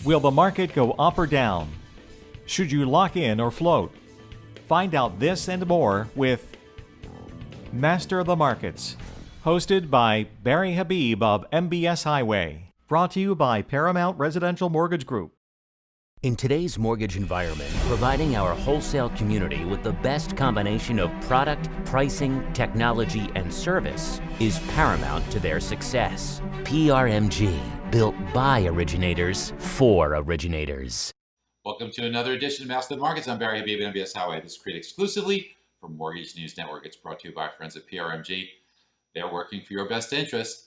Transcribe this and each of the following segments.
Will the market go up or down? Should you lock in or float? Find out this and more with Master of the Markets, hosted by Barry Habib of MBS Highway. Brought to you by Paramount Residential Mortgage Group. In today's mortgage environment, providing our wholesale community with the best combination of product, pricing, technology, and service is paramount to their success. PRMG, built by originators for originators. Welcome to another edition of Master of the Markets. I'm Barry Habib at MBS Highway. This is created exclusively for Mortgage News Network. It's brought to you by our friends at PRMG. They're working for your best interest.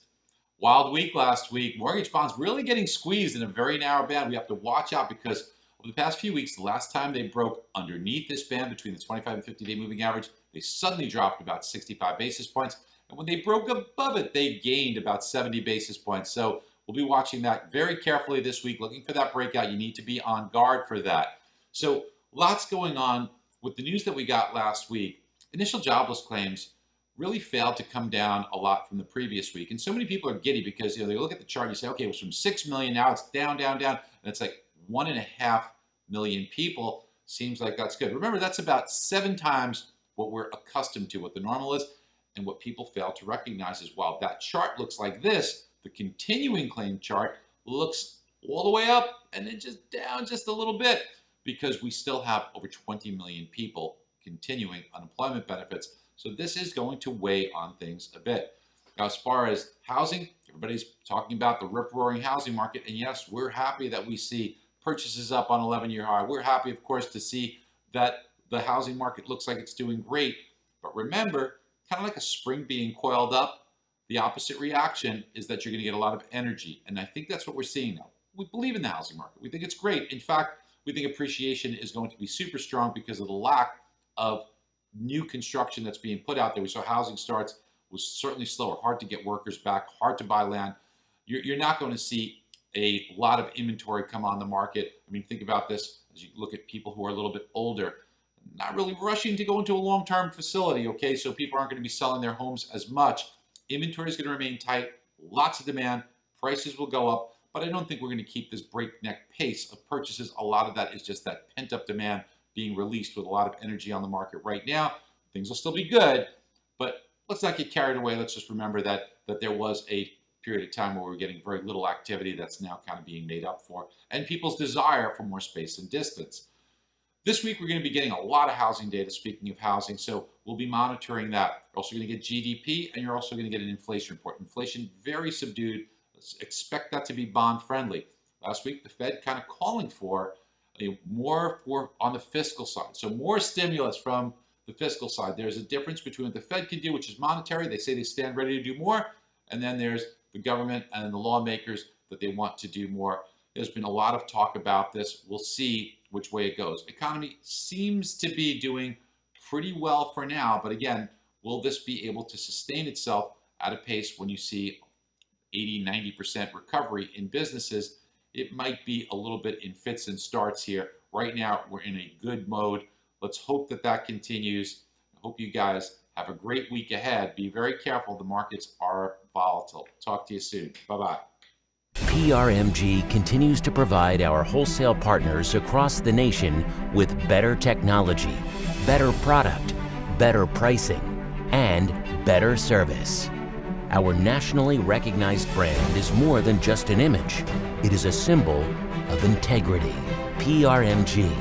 Wild week last week. Mortgage bonds really getting squeezed in a very narrow band. We have to watch out because over the past few weeks, the last time they broke underneath this band between the 25 and 50-day moving average, they suddenly dropped about 65 basis points. And when they broke above it, they gained about 70 basis points. So we'll be watching that very carefully this week, looking for that breakout. You need to be on guard for that. So lots going on with the news that we got last week. Initial jobless claims really failed to come down a lot from the previous week. And so many people are giddy because they look at the chart and you say, okay, it was from 6 million, now it's down. And it's like 1.5 million people. Seems like that's good. Remember, that's about 7 times what we're accustomed to, what the normal is. And what people fail to recognize is while that chart looks like this, the continuing claim chart looks all the way up and then just down just a little bit because we still have over 20 million people continuing unemployment benefits. So this is going to weigh on things a bit. Now, as far as housing, everybody's talking about the rip-roaring housing market. And yes, we're happy that we see purchases up on 11-year high. We're happy, of course, to see that the housing market looks like it's doing great. But remember, kind of like a spring being coiled up, the opposite reaction is that you're going to get a lot of energy. And I think that's what we're seeing now. We believe in the housing market. We think it's great. In fact, we think appreciation is going to be super strong because of the lack of new construction that's being put out there. We saw housing starts was certainly slower, hard to get workers back, hard to buy land. You're not going to see a lot of inventory come on the market. I mean, think about this as you look at people who are a little bit older, not really rushing to go into a long-term facility, okay? So people aren't going to be selling their homes as much. Inventory is going to remain tight, lots of demand, prices will go up, but I don't think we're going to keep this breakneck pace of purchases. A lot of that is just that pent-up demand being released with a lot of energy on the market right now. Things will still be good, but let's not get carried away. Let's just remember that there was a period of time where we were getting very little activity that's now kind of being made up for, and people's desire for more space and distance. This week, we're going to be getting a lot of housing data, speaking of housing, so we'll be monitoring that. You're also going to get GDP, and you're also going to get an inflation report. Inflation very subdued. Let's expect that to be bond friendly. Last week, the Fed kind of calling for more on the fiscal side. So more stimulus from the fiscal side. There's a difference between what the Fed can do, which is monetary. They say they stand ready to do more. And then there's the government and the lawmakers that they want to do more. There's been a lot of talk about this. We'll see which way it goes. Economy seems to be doing pretty well for now. But again, will this be able to sustain itself at a pace when you see 80, 90% recovery in businesses? It might be a little bit in fits and starts here. Right now, we're in a good mode. Let's hope that that continues. I hope you guys have a great week ahead. Be very careful. The markets are volatile. Talk to you soon. Bye-bye. PRMG continues to provide our wholesale partners across the nation with better technology, better product, better pricing, and better service. Our nationally recognized brand is more than just an image. It is a symbol of integrity. PRMG,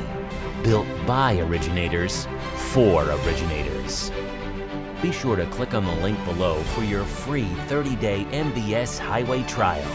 built by originators for originators. Be sure to click on the link below for your free 30-day MBS Highway trial.